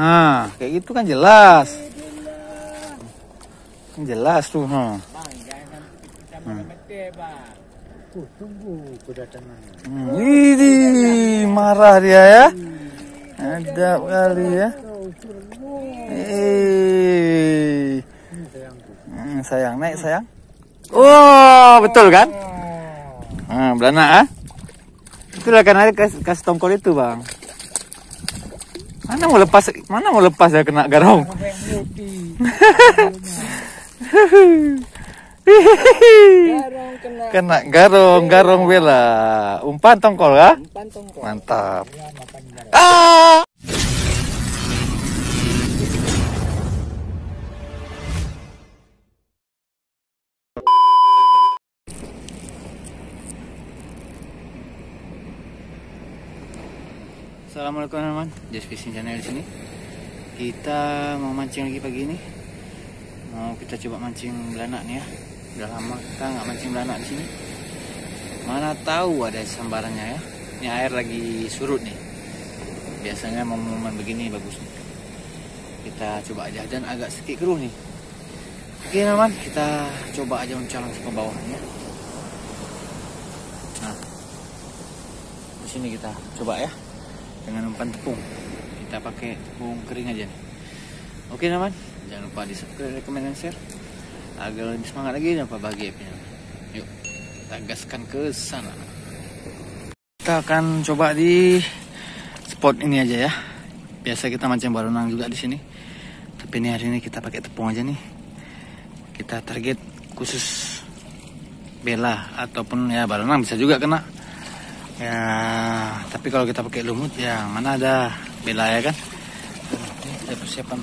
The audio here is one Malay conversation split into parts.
Nah, kayak gitu kan jelas. Jelas tuh. Bang, jangan kita mete, Bang. Tunggu kedatangan. Widih, marah dia ya. Ada kali ya. Sayang, naik sayang. Oh, betul kan? Belanak ah. Itulah kan ada kasih tongkol itu, Bang. Mana mau lepas ya kena garong. Kena garong bela. Umpan tongkol ya? Mantap. Ah! Assalamualaikum teman-teman, Just Fishing Channel di sini. Kita mau mancing lagi pagi ini. Mau kita coba mancing belanak nih ya. Udah lama kita nggak mancing belanak di sini. Mana tahu ada sambarannya ya. Ini air lagi surut nih. Biasanya momen begini bagus nih. Kita coba aja dan agak sedikit keruh nih. Oke teman-teman, kita coba aja uncal langsung ke bawahnya. Nah, di sini kita coba ya. Dengan umpan tepung, kita pakai tepung kering aja nih. Oke teman, jangan lupa di subscribe, komen, dan share agar lebih semangat lagi dan bahagia. Yuk kita gaskan ke sana. Kita akan coba di spot ini aja ya. Biasa kita mancing baronang juga di sini, tapi ini hari ini kita pakai tepung aja nih. Kita target khusus bela ataupun ya baronang bisa juga kena. Ya, tapi kalau kita pakai lumut ya mana ada bela ya kan. Ada persiapan.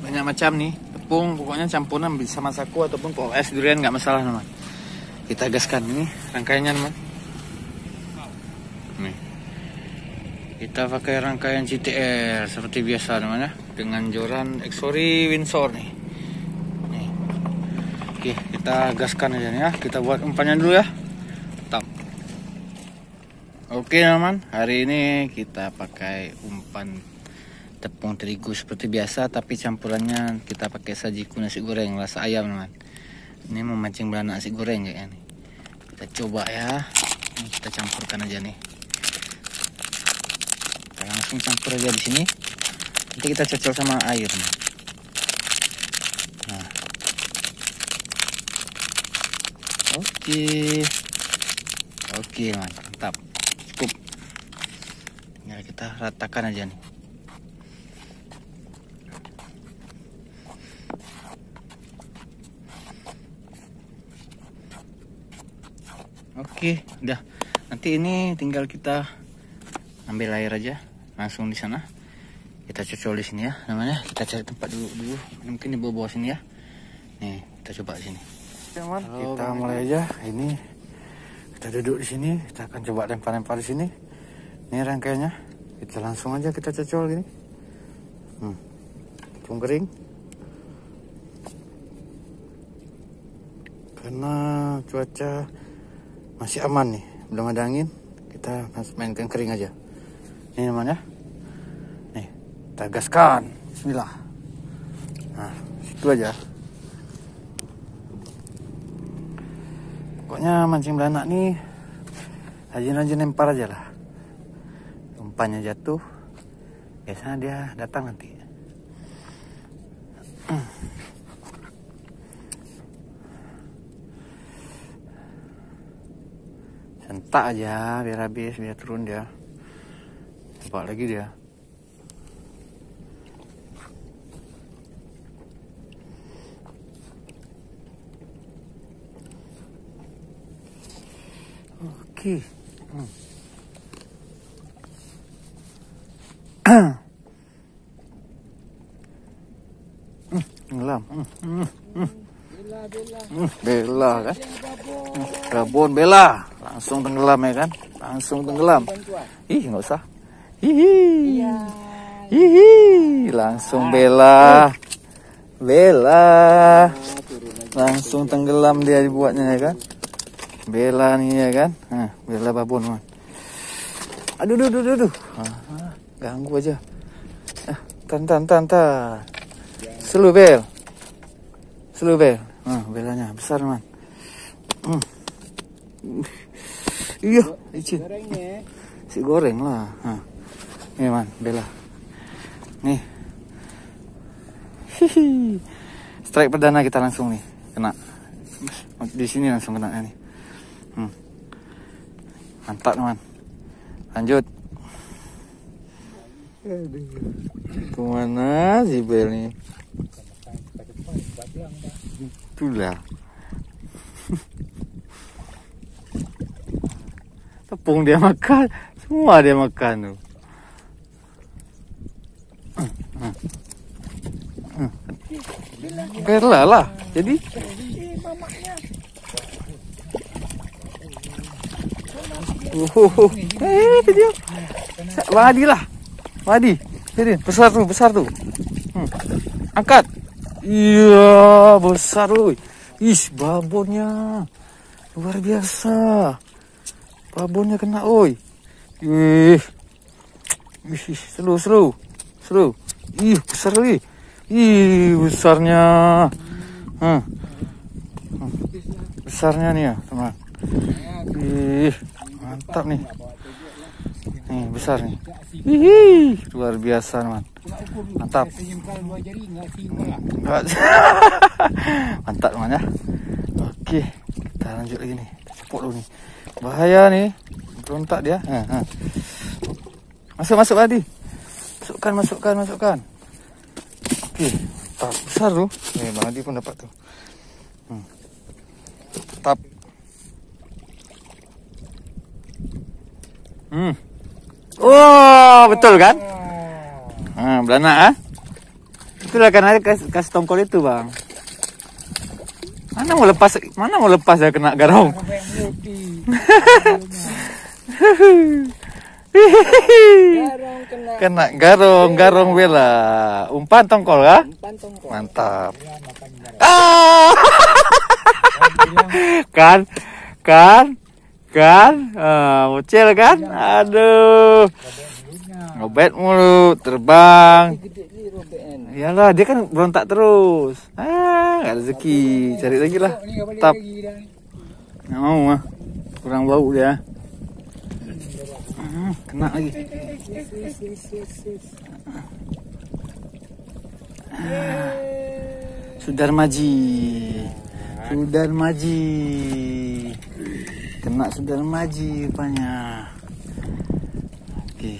Banyak macam nih tepung, pokoknya campuran bisa sama saku ataupun pokok es durian nggak masalah teman. Kita gaskan ini rangkaiannya teman. Nih, kita pakai rangkaian CTR seperti biasa teman ya, dengan joran Exory Windsor nih. Oke, kita gaskan aja nih ya. Kita buat umpannya dulu ya. Mantap. Oke teman, hari ini kita pakai umpan tepung terigu seperti biasa, tapi campurannya kita pakai sajiku nasi goreng rasa ayam teman. Ini mau mancing belanak nasi goreng kayaknya nih. Kita coba ya. Ini kita campurkan aja nih. Kita langsung campur aja di sini. Nanti kita cocol sama air nih. Nah. Oke, mantap, cukup. Ya kita ratakan aja nih. Oke, udah. Nanti ini tinggal kita ambil air aja, langsung di sana. Kita cocol di sini ya, namanya. Kita cari tempat dulu. Mungkin di bawah sini ya. Nih, kita coba di sini. Teman, kita mulai aja. Ini kita duduk di sini, kita akan coba lempar-lempar di sini. Ini rangkaiannya, kita langsung aja kita cocol gini. Tepung kering. Karena cuaca masih aman nih, belum ada angin, kita mainkan kering aja. Ini teman ya. Nih, kita gaskan. Bismillah. Nah, situ aja. Pokoknya mancing belanak nih rajin-rajin lempar aja lah. Umpannya jatuh, biasanya dia datang nanti. Sentak aja biar habis, biar turun dia. Coba lagi dia. Oke. Ngelam. Bela kan. Babon bela. Langsung tenggelam ya kan. Langsung tenggelam. Ih, nggak usah. Hihi. Langsung bela. Langsung tenggelam dia dibuatnya ya kan. Bela nih ya kan. Nah, bela babon man. Aduh. Ganggu aja. Tan. Slow bel. Belanya besar man. Iya, licin. Gorengnya. Si goreng lah. Nih man, bela. Nih. Hihi. Strike perdana kita langsung nih, kena. Di sini langsung kena nih. Mantap man. Lanjut. Kemana si bel nih? Itulah. Tepung dia makan, semua dia makan tuh. Bela lah, jadi. Itu dia. Wadi lah, Wadi. Jadi besar tuh. Angkat. Iya, besar tuh. Babonnya luar biasa. Babonnya kena, oi. Seru. Besar lagi. Besarnya. Besarnya nih ya, teman. Mantap nih. Nih, besar nih. Luar biasa, teman. Mantap. Mantap, teman ya. Oke, kita lanjut lagi nih. Cepuk dulu nih. Bahaya nih. Berontak dia. Masuk Adi. Masukkan. Oke, tak besar tuh. Nih, Bang Adi pun dapat tuh. Tap. Oh, betul kan? Belanak Itulah kan ada kasih tongkol itu, Bang. Mana mau lepas ya kena garong. Kena garong bela. Umpan tongkol kah? Mantap. Kan? Bocil kan? Aduh. Ngobet mulu, terbang. Iyalah, dia kan berontak terus. Gak rezeki. Cari lagi lah. Tap. Nggak mau mah. Kurang bau dia. Kena lagi. Sudarmaji. Kena Sudarmaji rupanya. Oke.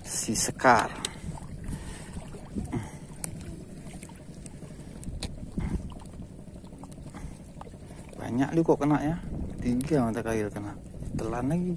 Si Sekar. Banyak lu kok kena ya. 3 mata kail kena. Telan lagi.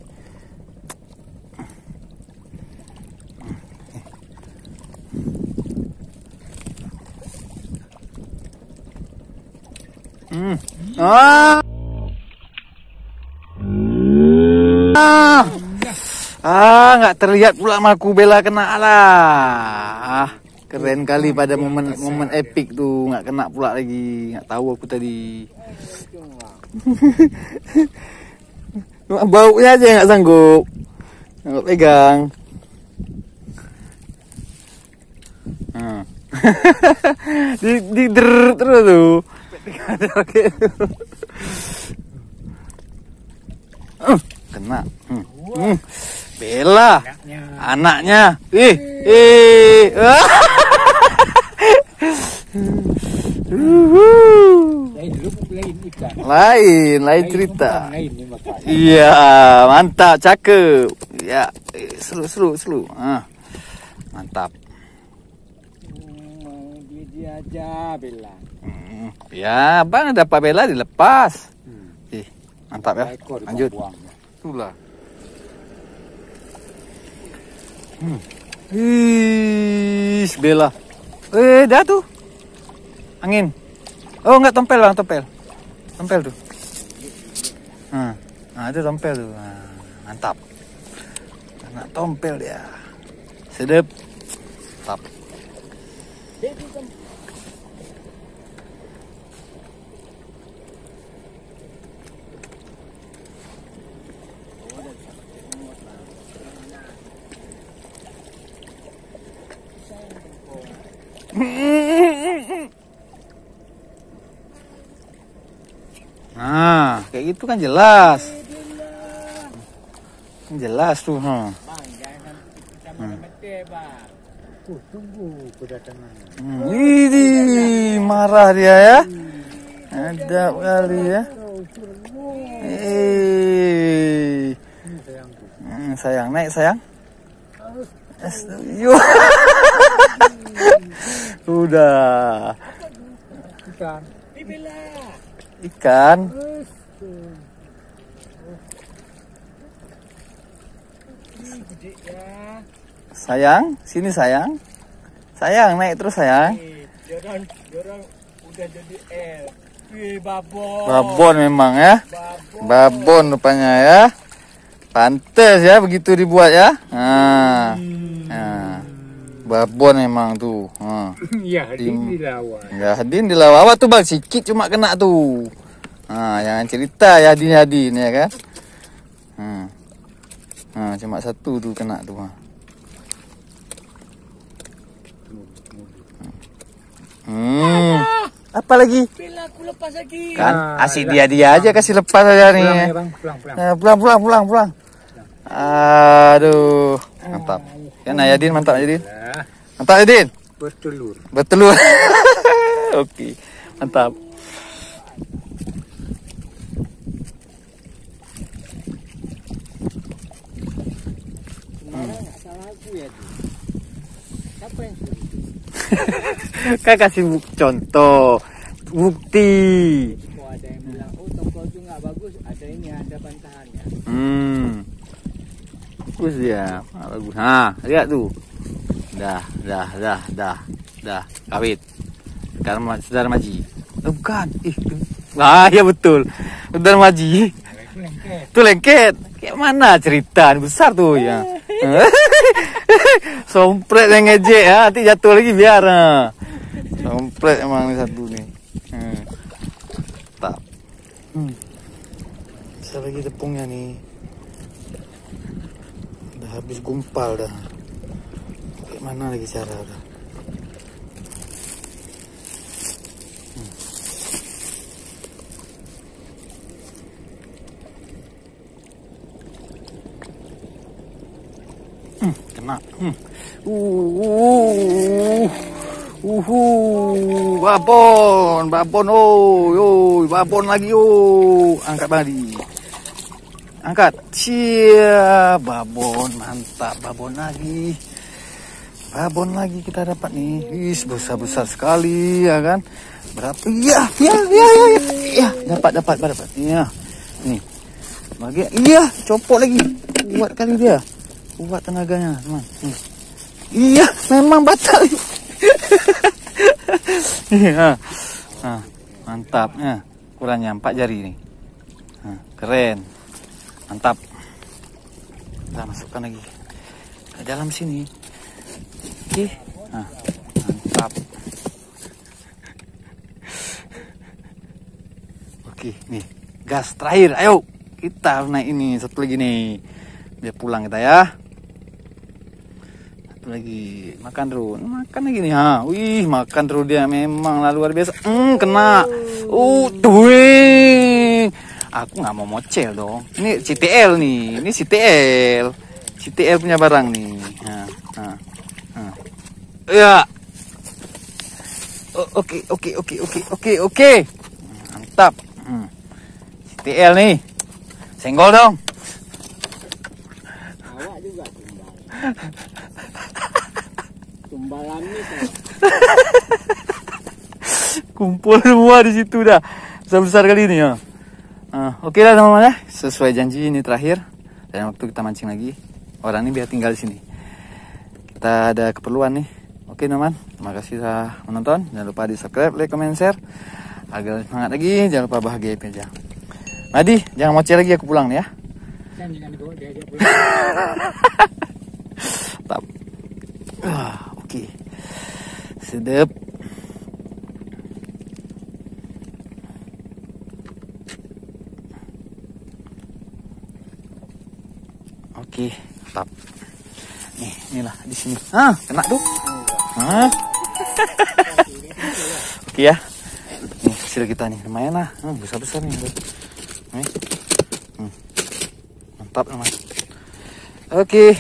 Nggak terlihat pula maku bela kena lah. Keren kali pada momen epic tuh, nggak kena pula lagi. Nggak tahu aku tadi. Baunya aja nggak sanggup pegang. di terus tuh. Kena. Bela anaknya. Lain cerita. Iya, mantap, cakep. Ya, seru. Mantap. Dia aja Bela. Ya, Bang dapat bela dilepas. Mantap ya. Lanjut. Itulah. Bela. Dah tuh. Angin. Oh, enggak tompel, Bang, tompel. Tompel tuh. Itu tompel tuh. Mantap. Kena tompel dia. Sedep. Mantap. Nah, kayak gitu kan jelas. Jelas tuh. Bang, jangan kita mati, Bang. Tunggu kedatangannya. Widih, marah dia ya. Ada kali ya. Sayang, naik sayang. Yo. Udah. Ikan. Bibila. Ikan. Sayang, sini sayang. Sayang, naik terus sayang. Jorang udah jadi L. Wih, babon. Babon memang ya. Babon rupanya ya. Pantes ya begitu dibuat ya. Nah. Nah. Babon memang tuh. Iya, Hadin dilawan. Ya, Hadin dilawan. Awak tuh Bang, sikit cuma kena tuh. Nah, jangan cerita ya Hadin ya kan. Nah, cuma satu tuh kena tuh. Apa lagi? Bila aku lepas lagi. Kan asik dia aja kasih lepas aja nih. Pulang ya, Bang. Pulang. Aduh, mantap. Ya Yadin, mantap Yadin. Mantap Yadin. Bertelur. Oke, mantap. Kan kasih contoh, bukti. Oh, ada yang bilang, oh tongkol itu nggak bagus, ada ini, ada bantahannya. Bagus dia, bagus. Nah, lihat tuh. Dah. Kawit. Sekarang saudara Maji. Bukan. Ya betul. Saudara Maji. Itu lengket. Kayak mana cerita besar tuh ya. Sompret yang ngejek ya, nanti jatuh lagi biar. Sompret emang ini satu nih. Tak. Bisa lagi tepungnya nih. Udah habis gumpal dah. Kayak mana lagi cara dah. Kena. Babon, babon lagi angkat badi. Angkat. Siap, babon, mantap, babon lagi kita dapat nih. Besar sekali ya kan. Berapa? Iya. Dapat. Iya. Nih. Bagian. Iya, copot lagi. Kuat kali dia. Kuat tenaganya, teman. Iya, memang batal. Mantap. Kurangnya 4 jari nih. Keren. Mantap. Kita masukkan lagi ke dalam sini. Oke. Mantap. Oke, nih. Gas terakhir. Ayo. Kita naik ini satu lagi nih. Biar pulang kita ya. Lagi makan lagi nih. Wih, makan terus dia memang luar biasa. Kena. Tuing. Aku nggak mau mocel dong. Ini CTL nih. Ini CTL punya barang nih. Ya. Oke. Mantap. CTL nih. Senggol dong. Awak juga tumbalan nih. Kumpul semua di situ dah. Besar kali ini ya. Oke lah teman-teman ya. Sesuai janji ini terakhir. Dan waktu kita mancing lagi. Orang ini biar tinggal di sini. Kita ada keperluan nih. Oke teman-teman. Terima kasih sudah menonton. Jangan lupa di subscribe, like, comment, share. Agar semangat lagi. Jangan lupa bahagia aja. Madi, jangan mocel lagi, aku pulang nih ya. Jangan dibawa dia pulang. Mantap. Oke. Sedap. Oke, mantap. Nih, inilah di sini. Kena tuh. Oke ya. Nih hasil kita nih lumayan lah. Besar-besar nih. Nih. Mantap teman. Oke.